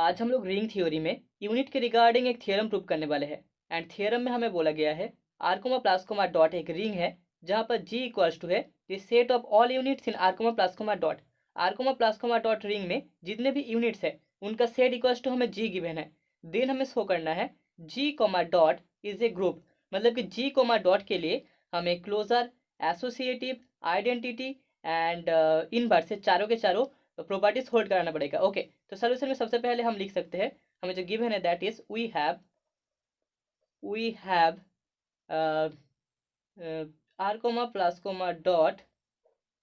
आज हम लोग रिंग थ्योरी में यूनिट के रिगार्डिंग एक थ्योरम प्रूव करने वाले हैं। एंड थ्योरम में हमें बोला गया है R comma plus comma dot एक रिंग है जहां पर जी इक्वल्स टू है the set of all units in R comma plus comma dot. R comma plus comma dot ring में जितने भी यूनिट्स है उनका सेट इक्वल्स टू हमें जी गिवन है। देन हमें शो करना है G comma dot is a group, मतलब कि जी कोमा डॉट के लिए हमें closure, associative, identity and inverse, चारों के चारों प्रॉपर्टीज होल्ड कराना पड़ेगा। ओके, तो सोल्यूशन में सबसे पहले हम लिख सकते हैं, हमें जो गिवन है that is we have R comma plus comma dot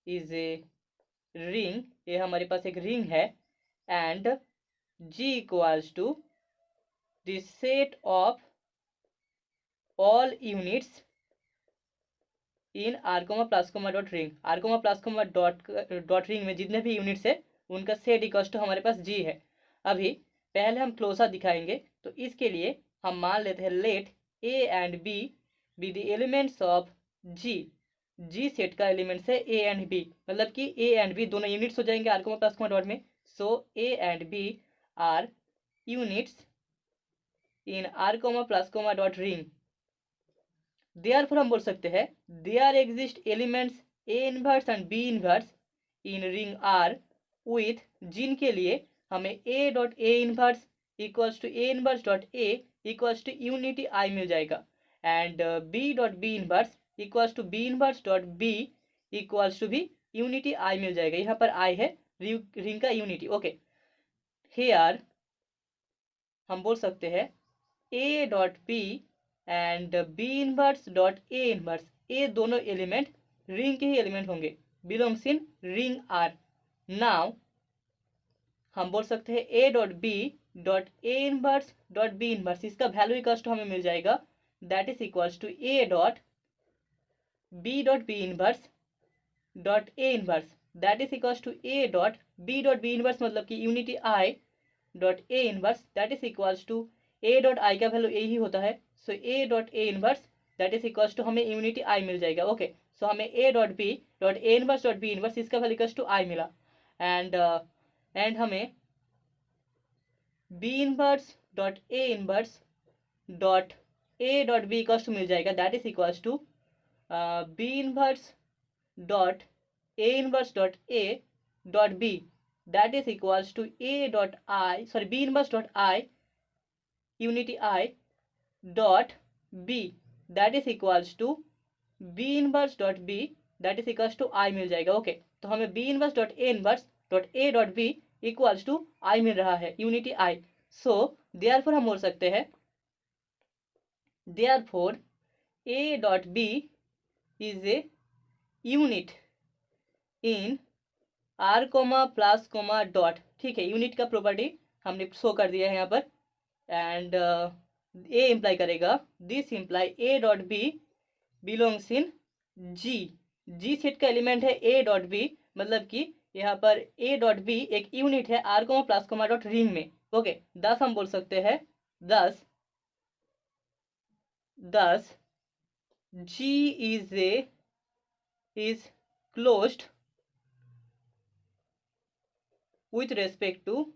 is a ring, ये हमारे पास एक रिंग है, and G equals to the set of all units in R comma plus comma dot ring. R comma plus comma dot ring में जितने भी units है उनका सेट इक्वल्स टू हमारे पास जी है। अभी पहले हम क्लोजर दिखाएंगे, तो इसके लिए हम मान लेते हैं let A and B the elements of G. G set का एलिमेंट्स है ए एंड बी, मतलब कि ए एंड बी दोनों यूनिट्स हो जाएंगे R comma plus comma dot में। So A and B are units in R comma plus comma dot ring. Therefore हम बोल सकते हैं there exist elements A inverse and B inverse in ring R with, जिनके लिए हमें A dot A inverse equals to A inverse dot A equals to unity I मिल जाएगा, and B dot B inverse equals to B inverse dot B equals to भी unity I मिल जाएगा। यहाँ पर आई है रिंग का यूनिटी। ओके, हेयर हम बोल सकते हैं A dot B and B inverse dot A inverse, ये दोनों एलिमेंट रिंग के ही एलिमेंट होंगे, belongs in ring R. Now हम बोल सकते हैं A dot B dot A inverse dot B inverse, इसका वैल्यू इक्वल्स टू हमें मिल जाएगा that is equals to A dot B dot B inverse dot A inverse, that is equals to A dot B inverse, मतलब कि unity I dot A inverse, that is equals to A dot I का value A ही होता है। So A dot A inverse that is equals to हमें unity I मिल जाएगा। Okay, so हमें A dot B dot A inverse dot B inverse इसका value equals to I मिला, एंड हमें B inverse dot A inverse dot A dot B equals to मिल जाएगा, that is equals to B inverse dot A inverse dot A dot B, that is equals to A dot I, sorry B inverse dot I unity I dot B, that is equals to B inverse dot B, that is equals to I मिल जाएगा। Okay, तो हमें B inverse dot A inverse dot A dot B equals to I मिल रहा है, unity आई। So therefore हम बोल सकते हैं therefore A dot B is a unit in R comma plus comma dot. ठीक है, यूनिट का प्रॉपर्टी हमने शो कर दिया है यहाँ पर, एंड ए इम्प्लाई करेगा this imply A dot B belongs in G. G set का एलिमेंट है ए डॉट बी, मतलब कि यहाँ पर ए डॉट बी एक यूनिट है R comma plus comma dot ring में। ओके, दस हम बोल सकते हैं thus G is closed with respect to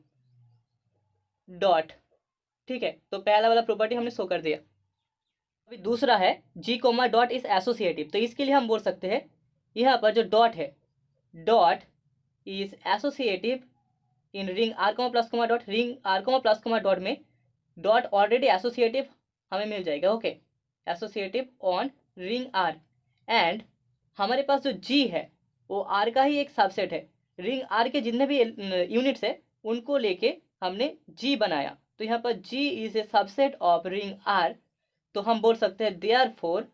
dot. ठीक है, तो पहला वाला प्रॉपर्टी हमने शो कर दिया। अभी दूसरा है G comma dot is associative, तो इसके लिए हम बोल सकते हैं यहाँ पर जो डॉट है dot is associative in ring R comma plus comma dot. Ring R comma plus comma dot में डॉट ऑलरेडी एसोसिएटिव हमें मिल जाएगा। Okay, associative on ring R, and हमारे पास जो जी है वो आर का ही एक सबसेट है। रिंग आर के जितने भी यूनिट्स है उनको लेके हमने जी बनाया, तो यहाँ पर G is a subset of ring R. तो हम बोल सकते हैं देयरफॉर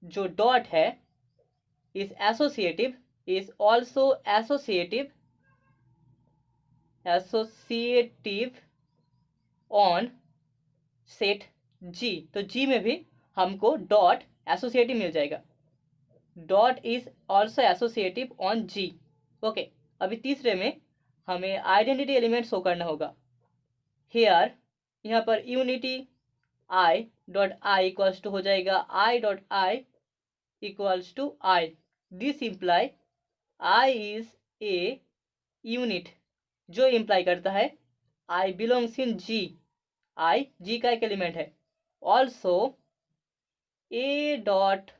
जो डॉट है is associative, is also associative on set G. तो जी में भी हमको डॉट एसोसिएटिव मिल जाएगा, dot is also associative on G. Okay, अभी तीसरे में हमें आइडेंटिटी एलिमेंट शो करना होगा। हेयर यहाँ पर unity I dot I equals to हो जाएगा I dot I equals to I, this imply I is a unit जो इम्प्लाई करता है आई बिलोंग्स इन जी, आई जी का एक एलिमेंट है। Also A dot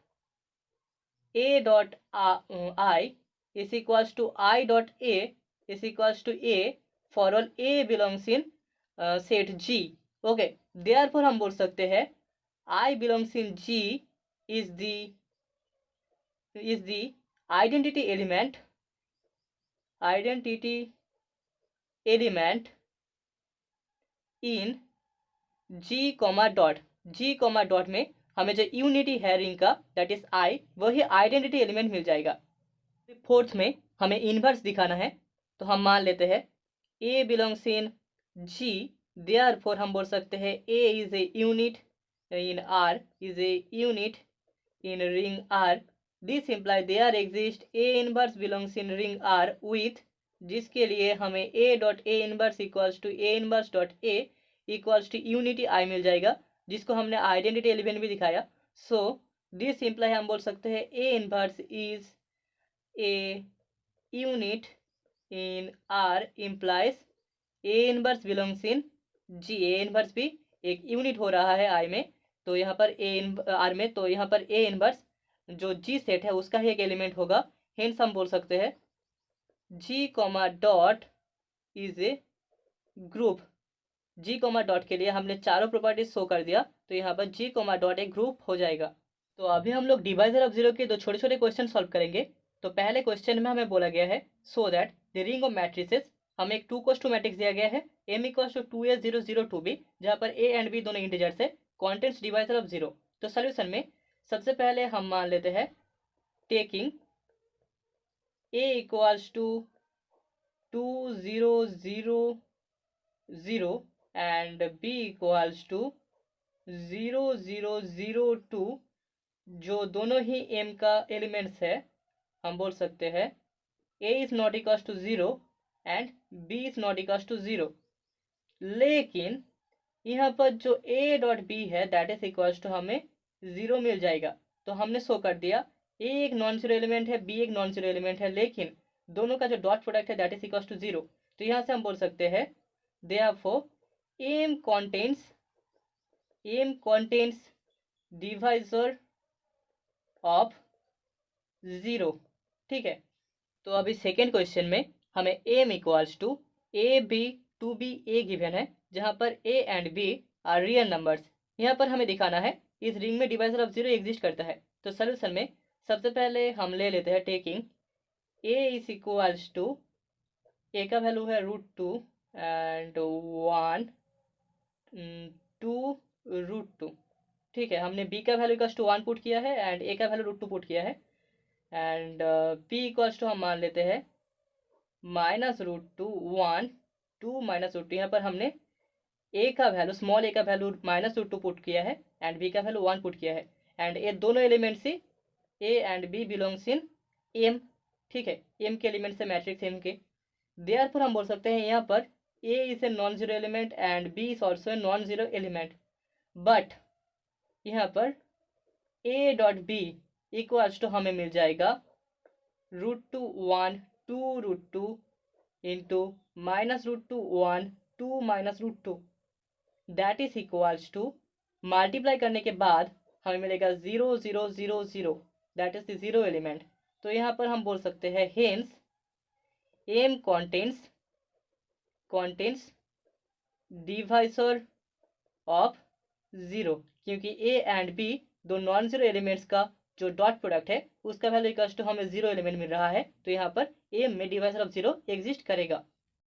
I is equals to I dot A is equals to A for all A belongs in set G. Okay, therefore हम बोल सकते हैं I belongs in G is the identity element in G comma dot. G comma dot में हमें जो unity है ring का that is I, वही आइडेंटिटी एलिमेंट मिल जाएगा। फोर्थ में हमें इनवर्स दिखाना है, तो हम मान लेते हैं ए बिलोंग्स इन जी, देयरफॉर हम बोल सकते हैं A is a unit in R, is a unit in ring R. This imply there exist A inverse belongs in ring R with, जिसके लिए हमें A dot A inverse equals to A inverse dot A equals to unity I मिल जाएगा, जिसको हमने identity element भी दिखाया। So this imply हम बोल सकते हैं A inverse is a unit in R implies A inverse belongs in G. A inverse भी एक यूनिट हो रहा है आई में, तो यहाँ पर आर में, तो यहाँ पर ए इनवर्स जो जी सेट है उसका ही एक एलिमेंट होगा। हेंस हम बोल सकते हैं G comma dot is a group. G comma dot के लिए हमने चारों प्रॉपर्टीज शो कर दिया, तो यहाँ पर जी कॉमा डॉट एक ग्रुप हो जाएगा। तो अभी हम लोग डिवाइजर ऑफ जीरो के दो छोटे छोटे क्वेश्चन सॉल्व करेंगे। तो पहले क्वेश्चन में हमें बोला गया है so that the ring of matrices, हमें एक 2:2 मैट्रिक्स दिया गया है m इक्वल्स टू 2a002b, जहाँ पर a एंड b दोनों इंटीजर्स है, कॉन्टेंट्स डिवाइजर ऑफ जीरो। तो सोल्यूशन में सबसे पहले हम मान लेते हैं taking a equals to 2000 and b equals to 0002, जो दोनों ही m का एलिमेंट्स है, हम बोल सकते हैं a is not equals to 0 and b is not equals to 0। लेकिन यहाँ पर जो a डॉट b है दैट इज इक्वल्स टू हमें 0 मिल जाएगा। तो हमने शो कर दिया a एक नॉन जीरो एलिमेंट है, b एक नॉन जीरो एलिमेंट है, लेकिन दोनों का जो डॉट प्रोडक्ट है दैट इज इक्वल्स टू 0। तो यहाँ से हम बोल सकते हैं therefore m contains divisor of 0। ठीक है, तो अभी सेकेंड क्वेश्चन में हमें m equals to A B two B A given है, जहाँ पर a and b are real numbers. यहाँ पर हमें दिखाना है इस रिंग में डिवाइजर ऑफ 0 एग्जिस्ट करता है। तो सोल्यूशन में सबसे पहले हम ले लेते हैं taking a is equals to, a का वैल्यू है √2 एंड 1 2 √2। ठीक है, हमने b का वैल्यू इक्वल्स टू 1 पुट किया है एंड a का वैल्यू √2 पुट किया है, एंड p इक्वल्स टू हम मान लेते हैं -√2 1 2 -√2। यहाँ पर हमने a का वैल्यू, स्मॉल a का वैल्यू -√2 पुट किया है एंड b का वैल्यू 1 पुट किया है, एंड ये दोनों elements he a and b belongs in m। ठीक है, m के एलिमेंट्स है मैट्रिक्स m के। देयरफॉर हम बोल सकते हैं यहाँ पर a is a non zero element and b is also a non zero element, but यहाँ पर a dot b equals to हमें मिल जाएगा √2 1 2 into -√2 1 2 -√2, that is equals to multiply करने के बाद हमें मिलेगा 0 0 0 0, that is the zero element. तो यहाँ पर हम बोल सकते हैं hence m contains divisor of 0, क्योंकि a एंड b दो नॉन जीरो एलिमेंट्स का जो डॉट प्रोडक्ट है उसका वैल्यू इक्वल्स टू हमें 0 एलिमेंट मिल रहा है, तो यहाँ पर a में डिवाइजर ऑफ 0 एग्जिस्ट करेगा।